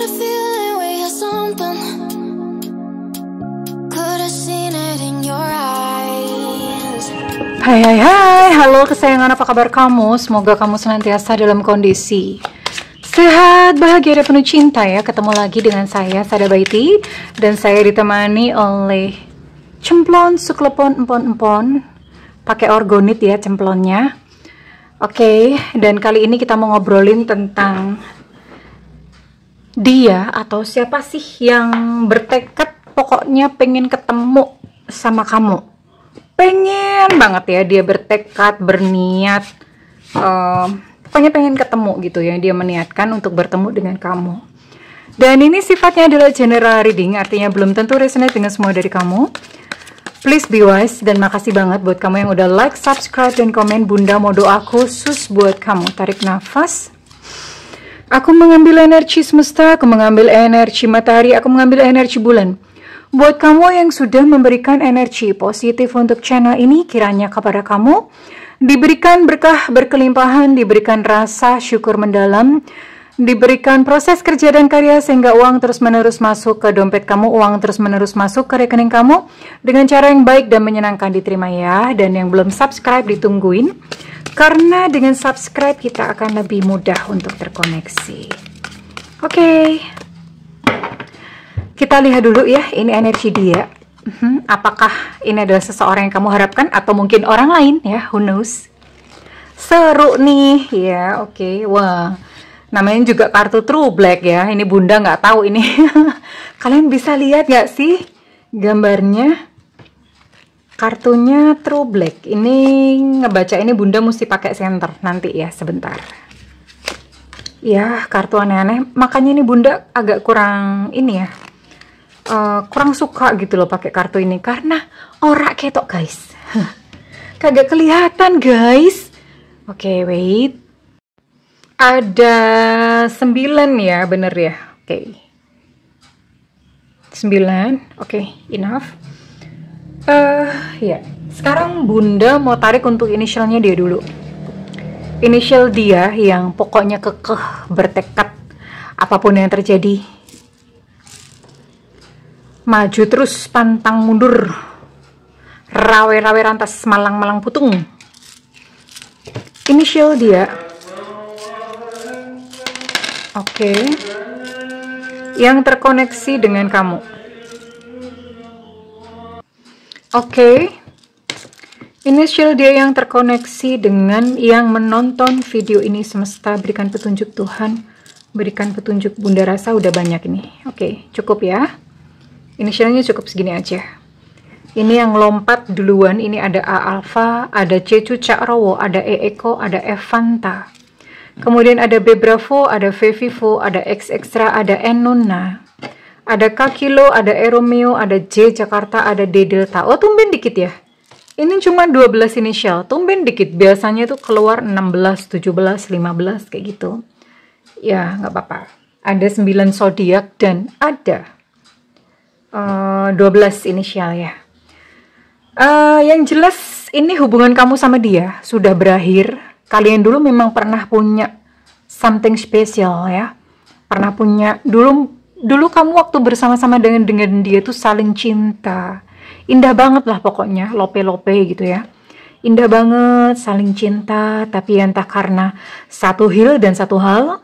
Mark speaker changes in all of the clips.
Speaker 1: a feeling we had something. Could have seen it in your eyes.
Speaker 2: Hai, halo kesayangan, apa kabar kamu? Semoga kamu senantiasa dalam kondisi sehat, bahagia, dan penuh cinta ya. Ketemu lagi dengan saya, Sada Baiti, dan saya ditemani oleh cemplon, suklepon, empon-empon. Pakai organit ya cemplonnya. Oke, dan kali ini kita mau ngobrolin tentang dia atau siapa sih yang bertekad pokoknya pengen ketemu sama kamu. Pengen banget ya, dia bertekad, berniat, pokoknya pengen ketemu gitu ya. Dia meniatkan untuk bertemu dengan kamu. Dan ini sifatnya adalah general reading, artinya belum tentu resonate dengan semua dari kamu. Please be wise, dan makasih banget buat kamu yang udah like, subscribe, dan komen. Bunda mau doa khusus buat kamu. Tarik nafas. Aku mengambil energi semesta, aku mengambil energi matahari, aku mengambil energi bulan. Buat kamu yang sudah memberikan energi positif untuk channel ini, kiranya kepada kamu diberikan berkah berkelimpahan, diberikan rasa syukur mendalam, diberikan proses kerja dan karya sehingga uang terus-menerus masuk ke dompet kamu, uang terus-menerus masuk ke rekening kamu dengan cara yang baik dan menyenangkan. Diterima ya. Dan yang belum subscribe ditungguin, karena dengan subscribe kita akan lebih mudah untuk terkoneksi. Oke. Kita lihat dulu ya, ini energi dia. Apakah ini adalah seseorang yang kamu harapkan atau mungkin orang lain ya, who knows. Seru nih ya, oke. Wah, namanya juga kartu True Black ya. Ini Bunda nggak tahu ini. Kalian bisa lihat nggak sih gambarnya? Kartunya True Black. Ini ngebaca ini Bunda mesti pakai senter nanti ya, sebentar. Ya, kartu aneh-aneh. Makanya ini Bunda agak kurang ini ya. Kurang suka gitu loh pakai kartu ini karena ora ketok guys. Kagak kelihatan guys. Oke, wait. Ada 9 ya, bener ya. Oke. 9. Oke, enough. Ya. Sekarang Bunda mau tarik untuk inisialnya dia dulu. Inisial dia yang pokoknya kekeh, bertekad apapun yang terjadi. Maju terus, pantang mundur. Rawe-rawe rantas, malang-malang putung. Inisial dia. Oke. Yang terkoneksi dengan kamu. Oke. Inisial dia yang terkoneksi dengan yang menonton video ini. Semesta berikan petunjuk Tuhan. Berikan petunjuk. Bunda rasa udah banyak ini. Oke, cukup ya. Inisialnya cukup segini aja. Ini yang lompat duluan. Ini ada A Alpha, ada C Cakrowo, ada E Eko, ada F Fanta. Kemudian ada B Bravo, ada V Vivo, ada X Extra, ada N Nona, ada K Kilo, ada E Romeo, ada J Jakarta, ada D Delta. Oh, tumben dikit ya. Ini cuma 12 inisial, tumben dikit. Biasanya tuh keluar 16, 17, 15 kayak gitu. Ya, nggak apa-apa. Ada 9 zodiak dan ada 12 inisial ya. Yang jelas ini hubungan kamu sama dia sudah berakhir. Kalian dulu memang pernah punya something special ya. Pernah punya dulu kamu waktu bersama-sama dengan dia tuh saling cinta. Indah banget lah pokoknya, lope-lope gitu ya. Indah banget, saling cinta, tapi entah karena satu hal dan satu hal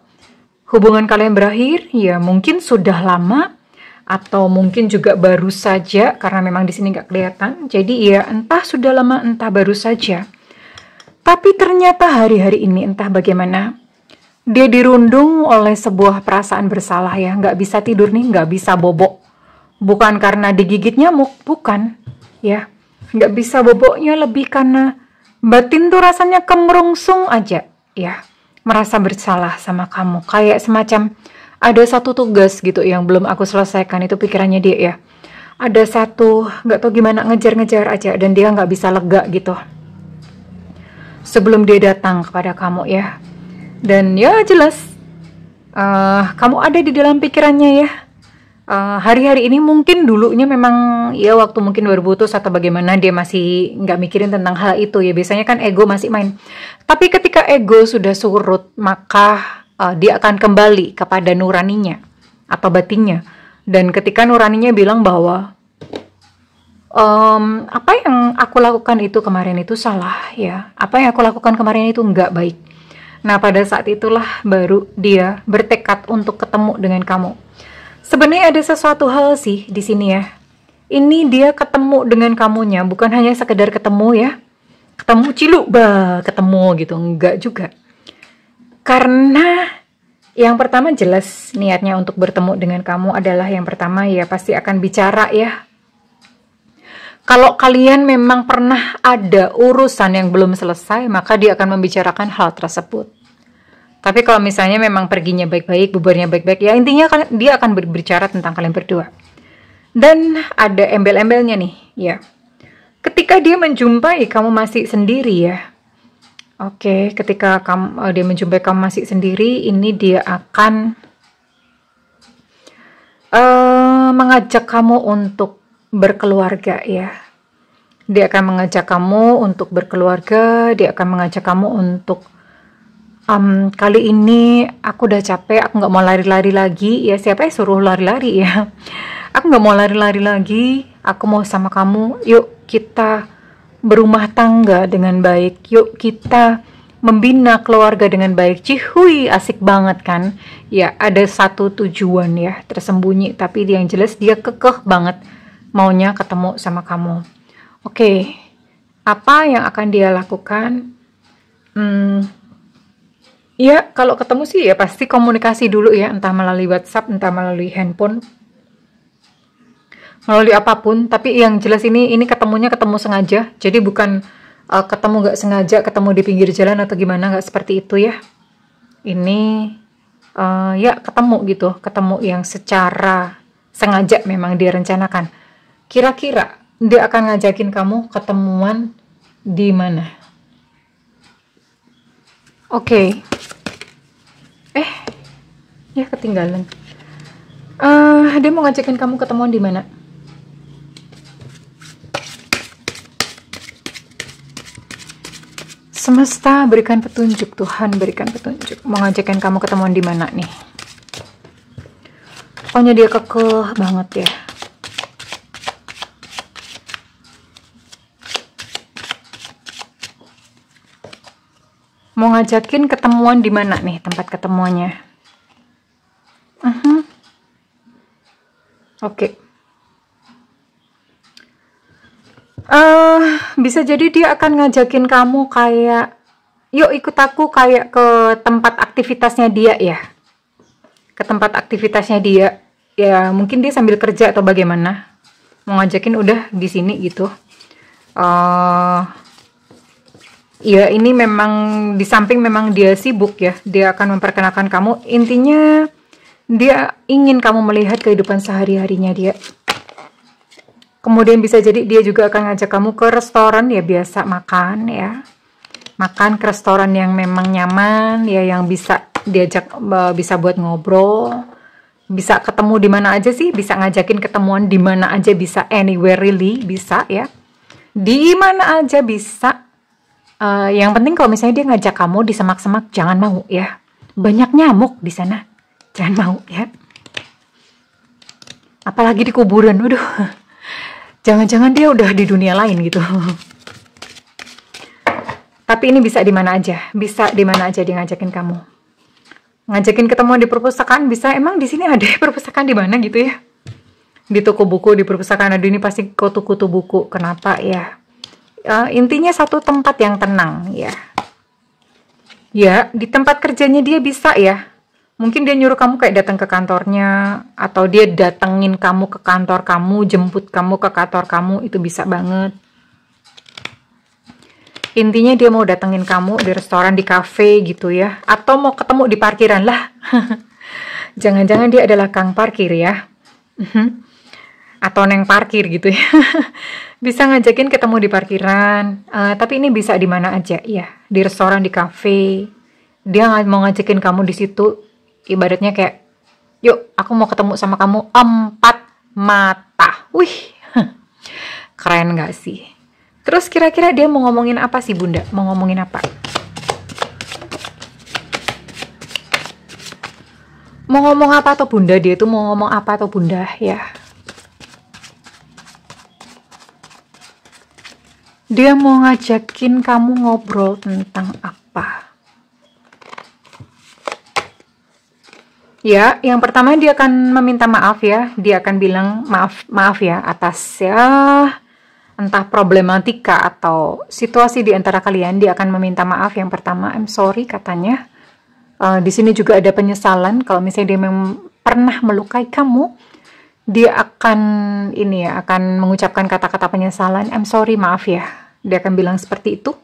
Speaker 2: hubungan kalian berakhir, ya mungkin sudah lama atau mungkin juga baru saja karena memang di sini nggak kelihatan. Jadi ya entah sudah lama entah baru saja. Tapi ternyata hari-hari ini entah bagaimana dia dirundung oleh sebuah perasaan bersalah ya. Nggak bisa tidur nih, nggak bisa bobok. Bukan karena digigit nyamuk, bukan ya. Nggak bisa boboknya lebih karena batin tuh rasanya kemerungsung aja ya. Merasa bersalah sama kamu. Kayak semacam ada satu tugas gitu yang belum aku selesaikan, itu pikirannya dia ya. Ada satu, nggak tahu gimana, ngejar-ngejar aja dan dia nggak bisa lega gitu. Sebelum dia datang kepada kamu ya. Dan ya jelas, kamu ada di dalam pikirannya ya. Hari-hari ini mungkin dulunya memang ya waktu mungkin 2000 atau bagaimana dia masih nggak mikirin tentang hal itu ya. Biasanya kan ego masih main. Tapi ketika ego sudah surut, maka dia akan kembali kepada nuraninya. atau batinnya. Dan ketika nuraninya bilang bahwa apa yang aku lakukan itu kemarin itu salah ya, apa yang aku lakukan kemarin itu nggak baik. Nah, pada saat itulah baru dia bertekad untuk ketemu dengan kamu. Sebenarnya ada sesuatu hal sih di sini ya. Ini dia ketemu dengan kamunya, bukan hanya sekedar ketemu ya. Ketemu ciluk, ketemu gitu, enggak juga. Karena yang pertama jelas niatnya untuk bertemu dengan kamu adalah yang pertama ya pasti akan bicara ya. Kalau kalian memang pernah ada urusan yang belum selesai, maka dia akan membicarakan hal tersebut. Tapi kalau misalnya memang perginya baik-baik, bubarnya baik-baik, ya intinya dia akan berbicara tentang kalian berdua. Dan ada embel-embelnya nih, ya. Ketika dia menjumpai kamu masih sendiri ya. Oke, ketika dia menjumpai kamu masih sendiri, ini dia akan mengajak kamu untuk berkeluarga ya. Dia akan mengajak kamu untuk berkeluarga, dia akan mengajak kamu untuk kali ini aku udah capek, aku nggak mau lari-lari lagi ya. Siapa yang suruh lari-lari ya? Aku nggak mau lari-lari lagi, aku mau sama kamu. Yuk kita berumah tangga dengan baik, yuk kita membina keluarga dengan baik. Cihui, asik banget kan? Ya, ada satu tujuan ya tersembunyi, tapi yang jelas dia kekeh banget maunya ketemu sama kamu. Oke, apa yang akan dia lakukan? Ya, kalau ketemu sih ya pasti komunikasi dulu ya, entah melalui WhatsApp, entah melalui handphone, melalui apapun. Tapi yang jelas ini ketemu sengaja, jadi bukan ketemu nggak sengaja, ketemu di pinggir jalan atau gimana, nggak seperti itu ya. Ini ya ketemu gitu, ketemu yang secara sengaja memang dia rencanakan. Kira-kira dia akan ngajakin kamu ketemuan di mana? Oke. Ya ketinggalan. Dia mau ngajakin kamu ketemuan di mana? Semesta berikan petunjuk, Tuhan berikan petunjuk. Mau ngajakin kamu ketemuan di mana nih? Pokoknya dia kekeh banget ya. Mau ngajakin ketemuan di mana nih tempat ketemuannya? Oke. Bisa jadi dia akan ngajakin kamu kayak, yuk ikut aku kayak ke tempat aktivitasnya dia ya. Ke tempat aktivitasnya dia. Ya mungkin dia sambil kerja atau bagaimana. Mau ngajakin udah di sini gitu. Ya ini memang di samping memang dia sibuk ya, dia akan memperkenalkan kamu. Intinya dia ingin kamu melihat kehidupan sehari-harinya dia. Kemudian bisa jadi dia juga akan ngajak kamu ke restoran ya, biasa makan ya. Makan ke restoran yang memang nyaman ya, yang bisa diajak, bisa buat ngobrol. Bisa ketemu di mana aja sih, bisa ngajakin ketemuan di mana aja, bisa anywhere really, bisa ya. Di mana aja bisa. Yang penting kalau misalnya dia ngajak kamu di semak-semak, jangan mau ya. Banyak nyamuk di sana, jangan mau ya. Apalagi di kuburan, waduh. Jangan-jangan dia udah di dunia lain gitu. Tapi ini bisa di mana aja, bisa di mana aja dia ngajakin kamu. Ngajakin ketemuan di perpustakaan bisa. Emang di sini ada perpustakaan di mana gitu ya? Di toko buku, di perpustakaan ada, ini pasti kutu-kutu buku. Kenapa ya? Intinya satu tempat yang tenang ya. Ya, di tempat kerjanya dia bisa ya. Mungkin dia nyuruh kamu kayak datang ke kantornya, atau dia datengin kamu ke kantor kamu, jemput kamu ke kantor kamu, itu bisa banget. Intinya dia mau datengin kamu di restoran, di cafe gitu ya. Atau mau ketemu di parkiran lah. Jangan-jangan dia adalah kang parkir ya. Atau neng parkir gitu ya. Bisa ngajakin ketemu di parkiran, tapi ini bisa di mana aja ya, di restoran, di cafe. Dia mau ngajakin kamu di situ, ibaratnya kayak, yuk aku mau ketemu sama kamu 4 mata. Wih, keren gak sih? Terus kira-kira dia mau ngomongin apa sih Bunda? Mau ngomongin apa? Mau ngomong apa atau bunda, dia tuh mau ngomong apa atau bunda ya. Dia mau ngajakin kamu ngobrol tentang apa? Ya, yang pertama dia akan meminta maaf ya. Dia akan bilang maaf ya atas ya entah problematika atau situasi di antara kalian. Dia akan meminta maaf yang pertama. I'm sorry katanya. Di sini juga ada penyesalan kalau misalnya dia memang pernah melukai kamu, dia akan akan mengucapkan kata-kata penyesalan. I'm sorry, maaf ya. Dia akan bilang seperti itu.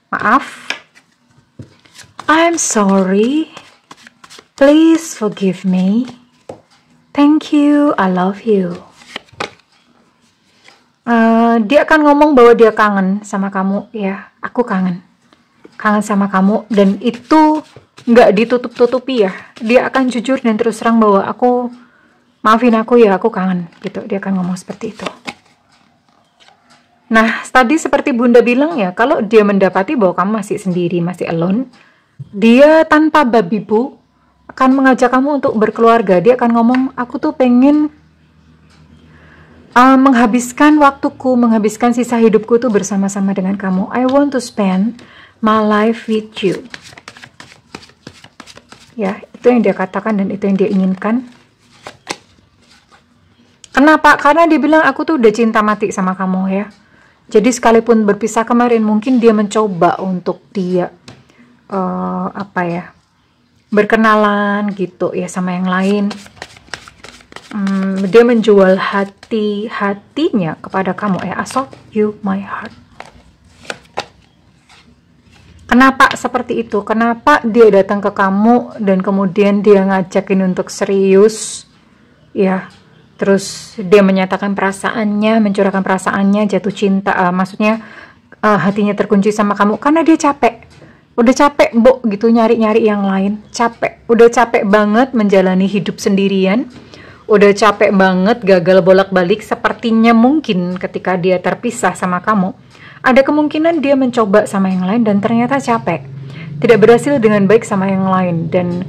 Speaker 2: Maaf. I'm sorry. Please forgive me. Thank you. I love you. Dia akan ngomong bahwa dia kangen sama kamu ya. Aku kangen sama kamu, dan itu nggak ditutup-tutupi ya. Dia akan jujur dan terus terang bahwa maafin aku ya, aku kangen gitu. Dia akan ngomong seperti itu. Nah, tadi seperti bunda bilang ya, kalau dia mendapati bahwa kamu masih sendiri, masih alone, dia tanpa babi bu akan mengajak kamu untuk berkeluarga. Dia akan ngomong, aku tuh pengen menghabiskan waktuku, menghabiskan sisa hidupku tuh bersama-sama dengan kamu. I want to spend my life with you. Ya, itu yang dia katakan dan itu yang dia inginkan. Kenapa? Karena dia bilang aku tuh udah cinta mati sama kamu ya. Jadi sekalipun berpisah kemarin, mungkin dia mencoba untuk dia berkenalan gitu ya sama yang lain. Dia menjual hatinya kepada kamu ya. I sold you my heart. Kenapa seperti itu? Kenapa dia datang ke kamu dan kemudian dia ngajakin untuk serius? Ya, terus dia menyatakan perasaannya, mencurahkan perasaannya, jatuh cinta. Maksudnya hatinya terkunci sama kamu karena dia capek. Udah capek, Mbok, gitu nyari-nyari yang lain. Capek. Udah capek banget menjalani hidup sendirian. Udah capek banget gagal bolak-balik. Sepertinya mungkin ketika dia terpisah sama kamu, ada kemungkinan dia mencoba sama yang lain dan ternyata capek. Tidak berhasil dengan baik sama yang lain. Dan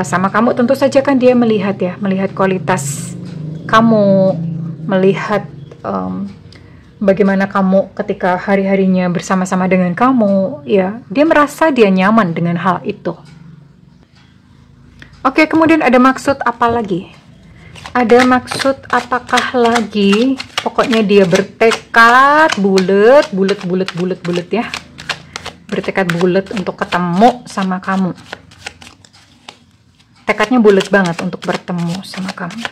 Speaker 2: sama kamu tentu saja kan dia melihat kualitas kamu, melihat bagaimana kamu ketika hari-harinya bersama-sama dengan kamu. Ya, dia merasa dia nyaman dengan hal itu. Oke, kemudian ada maksud apa lagi? Ada maksud apakah lagi? Pokoknya dia bertekad bulet ya. Bertekad bulet untuk ketemu sama kamu. Tekadnya bulet banget untuk bertemu sama kamu.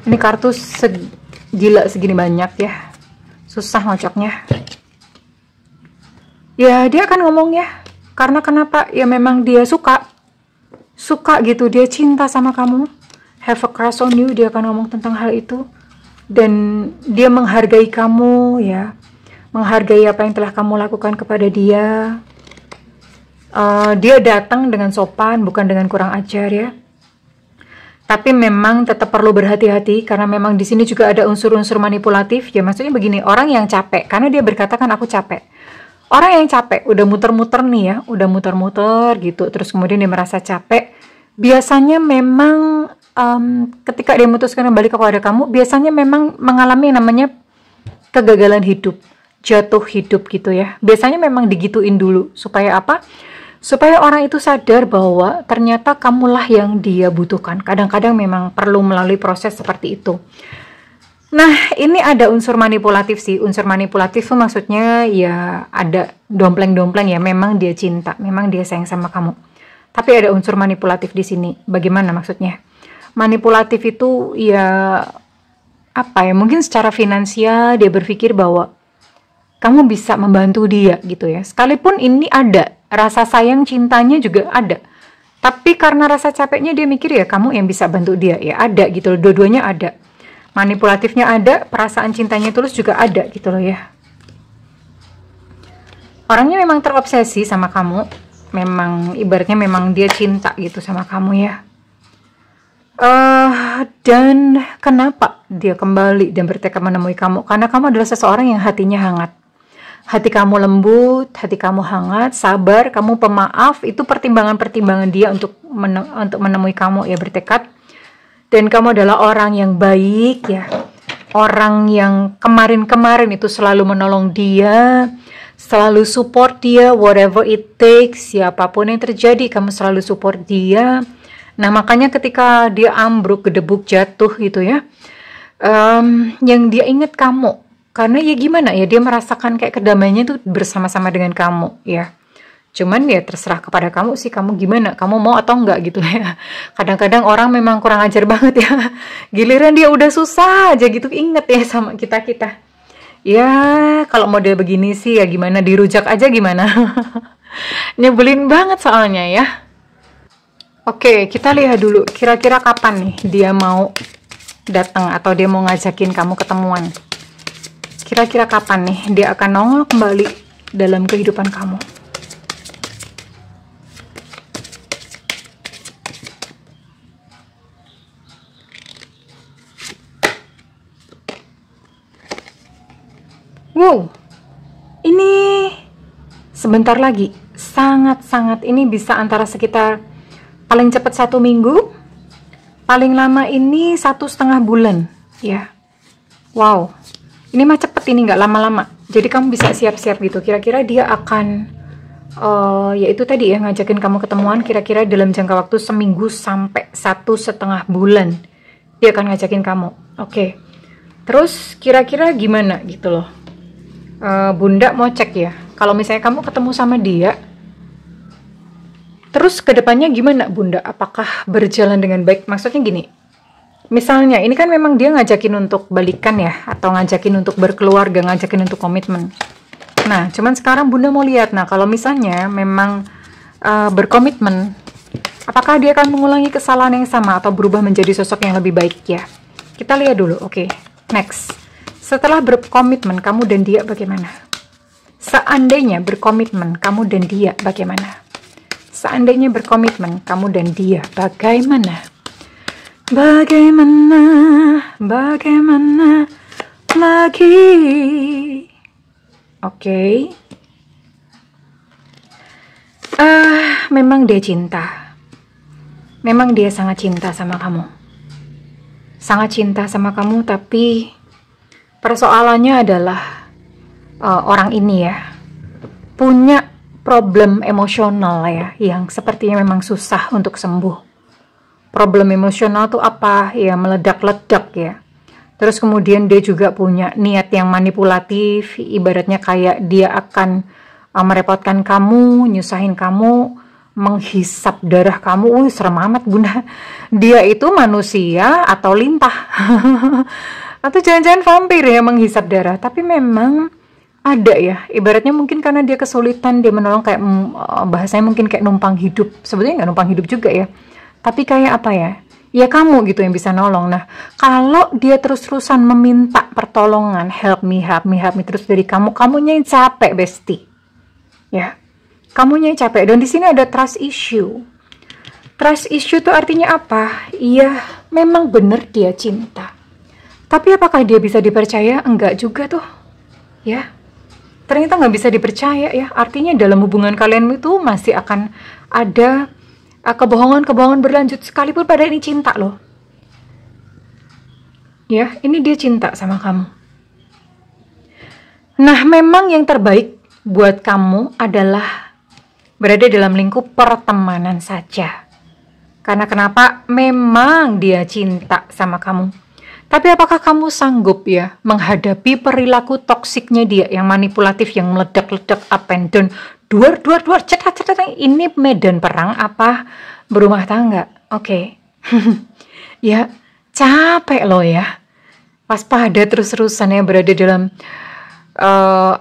Speaker 2: Ini kartu gila segini banyak ya. Susah ngocoknya. Ya, dia akan ngomong ya. Karena kenapa? Ya memang dia suka gitu, dia cinta sama kamu. Have a crush on you, dia akan ngomong tentang hal itu. Dan dia menghargai kamu ya. Menghargai apa yang telah kamu lakukan kepada dia. Dia datang dengan sopan, bukan dengan kurang ajar ya. Tapi memang tetap perlu berhati-hati karena memang di sini juga ada unsur-unsur manipulatif. Ya maksudnya begini, orang yang capek karena dia berkata kan aku capek. Orang yang capek, udah muter-muter nih ya, udah muter-muter gitu, terus kemudian dia merasa capek, biasanya memang ketika dia memutuskan kembali kepada kamu, biasanya memang mengalami yang namanya kegagalan hidup, jatuh hidup gitu ya. Biasanya memang digituin dulu, supaya apa? Supaya orang itu sadar bahwa ternyata kamulah yang dia butuhkan. Kadang-kadang memang perlu melalui proses seperti itu. Nah, ini ada unsur manipulatif sih. Unsur manipulatif itu maksudnya ya ada dompleng-dompleng ya. Memang dia cinta, memang dia sayang sama kamu. Tapi ada unsur manipulatif di sini. Bagaimana maksudnya? Manipulatif itu ya apa ya? Mungkin secara finansial dia berpikir bahwa kamu bisa membantu dia gitu ya. Sekalipun ini ada rasa sayang cintanya juga ada. Tapi karena rasa capeknya dia mikir ya kamu yang bisa bantu dia. Ya ada gitu loh. Dua-duanya ada. Manipulatifnya ada, perasaan cintanya tulus juga ada gitu loh ya. Orangnya memang terobsesi sama kamu. Memang ibaratnya memang dia cinta gitu sama kamu ya. Dan kenapa dia kembali dan bertekad menemui kamu? Karena kamu adalah seseorang yang hatinya hangat. hati kamu lembut, hati kamu hangat, sabar, kamu pemaaf, itu pertimbangan-pertimbangan dia untuk menemui kamu ya, bertekad. Dan kamu adalah orang yang baik ya, orang yang kemarin-kemarin itu selalu menolong dia, selalu support dia, whatever it takes, siapapun yang terjadi, kamu selalu support dia. Nah, makanya ketika dia ambruk, gedebuk, jatuh gitu ya, yang dia ingat kamu, karena ya gimana ya, dia merasakan kayak kedamaiannya itu bersama-sama dengan kamu ya. Cuman ya terserah kepada kamu sih, kamu gimana, kamu mau atau enggak gitu ya. Kadang-kadang orang memang kurang ajar banget ya, giliran dia udah susah aja gitu inget ya sama kita-kita. Ya kalau model begini sih ya gimana, dirujak aja gimana. Nyebelin banget soalnya ya. Oke, kita lihat dulu kira-kira kapan nih dia mau datang atau dia mau ngajakin kamu ketemuan. Kira-kira kapan nih dia akan nongol kembali dalam kehidupan kamu. Wow, ini sebentar lagi, sangat-sangat, ini bisa antara sekitar paling cepat 1 minggu, paling lama ini 1,5 bulan ya. Wow, ini mah cepet, ini nggak lama-lama, jadi kamu bisa siap-siap gitu. Kira-kira dia akan ya itu tadi ya, ngajakin kamu ketemuan kira-kira dalam jangka waktu 1 minggu sampai 1,5 bulan dia akan ngajakin kamu. Oke, terus kira-kira gimana gitu loh. Bunda mau cek ya, kalau misalnya kamu ketemu sama dia, terus kedepannya gimana Bunda? Apakah berjalan dengan baik? Maksudnya gini, misalnya ini kan memang dia ngajakin untuk balikan ya, atau ngajakin untuk berkeluarga, ngajakin untuk komitmen. Nah, cuman sekarang Bunda mau lihat, nah kalau misalnya memang berkomitmen, apakah dia akan mengulangi kesalahan yang sama atau berubah menjadi sosok yang lebih baik ya? Kita lihat dulu, oke. Next. Setelah berkomitmen, kamu dan dia bagaimana? Seandainya berkomitmen, kamu dan dia bagaimana? Seandainya berkomitmen, kamu dan dia bagaimana? Bagaimana? Bagaimana lagi? Oke. Memang dia cinta. Memang dia sangat cinta sama kamu. Sangat cinta sama kamu, tapi persoalannya adalah orang ini ya punya problem emosional ya, yang sepertinya memang susah untuk sembuh. Problem emosional tuh apa ya, meledak-ledak ya. Terus kemudian dia juga punya niat yang manipulatif, ibaratnya kayak dia akan merepotkan kamu, nyusahin kamu, menghisap darah kamu. Serem amat Bunda, dia itu manusia atau lintah? Atau jangan-jangan vampir ya, menghisap darah. Tapi memang ada ya, ibaratnya mungkin karena dia kesulitan, dia menolong kayak bahasanya mungkin kayak numpang hidup. Sebetulnya nggak numpang hidup juga ya, tapi kayak apa ya, ya kamu gitu yang bisa nolong. Nah, kalau dia terus-terusan meminta pertolongan, help me, help me, help me terus dari kamu, kamunya yang capek besti ya, kamunya yang capek. Dan di sini ada trust issue. Trust issue itu artinya apa? Iya, memang benar dia cinta, tapi apakah dia bisa dipercaya? Enggak juga tuh ya, ternyata nggak bisa dipercaya ya. Artinya dalam hubungan kalian itu masih akan ada kebohongan-kebohongan berlanjut, sekalipun pada ini cinta loh ya. Ini dia cinta sama kamu. Nah, memang yang terbaik buat kamu adalah berada dalam lingkup pertemanan saja. Karena kenapa? Memang dia cinta sama kamu. Tapi apakah kamu sanggup ya menghadapi perilaku toksiknya dia yang manipulatif, yang meledak-ledak, up and down, duar, cetat, ini medan perang apa berumah tangga? Oke. Ya, capek loh ya. Waspada terus-terusan ya, berada dalam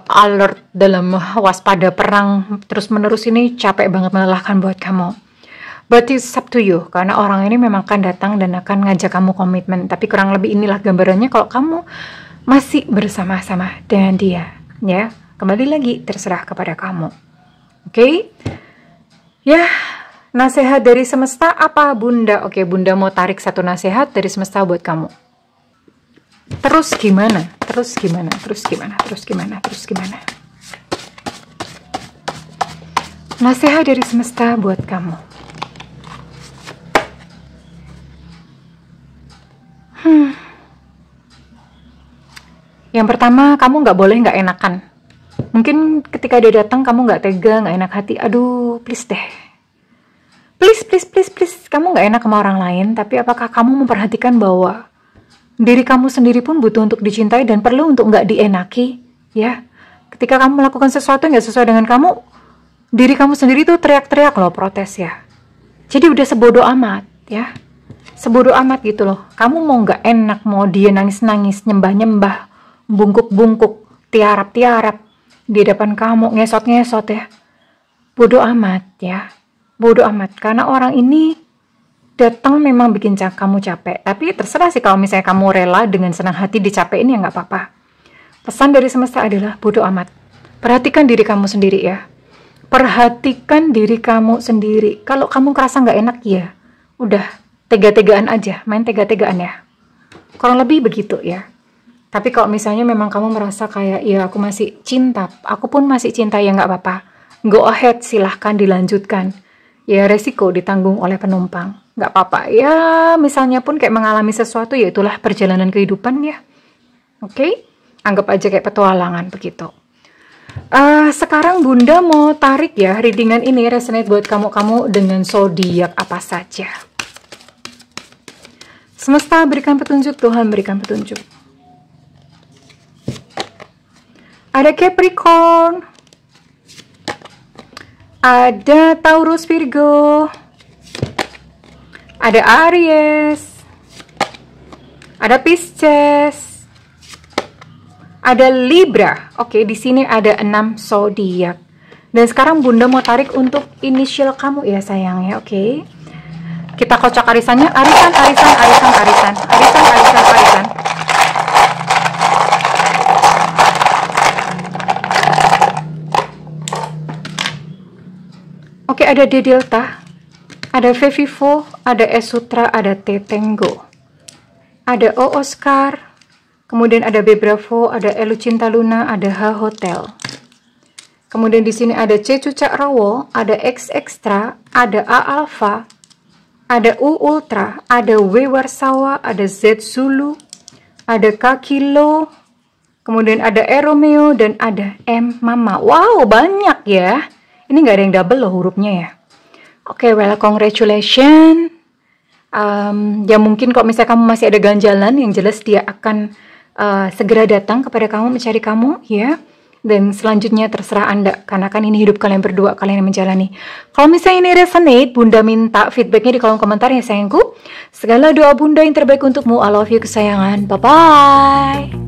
Speaker 2: alert, dalam waspada perang terus-menerus, ini capek banget, melelahkan buat kamu. But it's up to you, karena orang ini memang akan datang dan akan ngajak kamu komitmen. Tapi kurang lebih inilah gambarannya kalau kamu masih bersama-sama dengan dia. Ya, kembali lagi terserah kepada kamu. Oke? Ya, nasihat dari semesta apa Bunda? Oke, Bunda mau tarik satu nasihat dari semesta buat kamu. Terus gimana? Terus gimana? Terus gimana? Terus gimana? Terus gimana? Nasihat dari semesta buat kamu. Yang pertama, kamu nggak boleh nggak enakan. Mungkin ketika dia datang, kamu nggak tega, nggak enak hati. Aduh, please deh. Please. Kamu nggak enak sama orang lain, tapi apakah kamu memperhatikan bahwa diri kamu sendiri pun butuh untuk dicintai dan perlu untuk nggak dienaki, ya? Ketika kamu melakukan sesuatu yang nggak sesuai dengan kamu, diri kamu sendiri tuh teriak-teriak loh, protes ya. Jadi udah sebodoh amat, ya. Sebodoh amat gitu loh. Kamu mau nggak enak, mau dia nangis-nangis, nyembah-nyembah, bungkuk-bungkuk, tiarap-tiarap di depan kamu, ngesot-ngesot ya. Bodoh amat ya. Bodoh amat. Karena orang ini datang memang bikin kamu capek. Tapi terserah sih kalau misalnya kamu rela dengan senang hati dicapekin ya nggak apa-apa. Pesan dari semesta adalah bodoh amat. Perhatikan diri kamu sendiri ya. Perhatikan diri kamu sendiri. Kalau kamu kerasa nggak enak ya, udah tega-tegaan aja. Main tega-tegaan ya. Kurang lebih begitu ya. Tapi kalau misalnya memang kamu merasa kayak, ya aku masih cinta, aku pun masih cinta, ya nggak apa-apa. Go ahead, silahkan dilanjutkan. Ya resiko ditanggung oleh penumpang. Nggak apa-apa. Ya misalnya pun kayak mengalami sesuatu, ya itulah perjalanan kehidupan ya. Oke? Anggap aja kayak petualangan begitu. Sekarang Bunda mau tarik ya, readingan ini resonate buat kamu-kamu dengan zodiak apa saja. Semesta berikan petunjuk, Tuhan berikan petunjuk. Ada Capricorn, ada Taurus Virgo, ada Aries, ada Pisces, ada Libra. Oke, di sini ada 6 zodiak. Dan sekarang Bunda mau tarik untuk inisial kamu ya sayang ya, oke. Kita kocok arisannya, arisan. Oke, ada D Delta, ada V Vivo, ada S Sutra, ada T Tango, ada O Oscar, kemudian ada B Bravo, ada L Cinta Luna, ada H Hotel. Kemudian di sini ada C Cucak Rawo, ada X Extra, ada A Alpha, ada U Ultra, ada W Warsawa, ada Z Zulu, ada K Kilo, kemudian ada E Romeo, dan ada M Mama. Wow, banyak ya. Ini nggak ada yang double loh hurufnya ya. Oke, well, congratulations. Ya mungkin kalau misalnya kamu masih ada ganjalan, yang jelas dia akan segera datang kepada kamu, mencari kamu ya. Dan selanjutnya terserah Anda, karena kan ini hidup kalian berdua, kalian yang menjalani. Kalau misalnya ini resonate, Bunda minta feedbacknya di kolom komentar ya sayangku. Segala doa Bunda yang terbaik untukmu. I love you kesayangan. Bye-bye.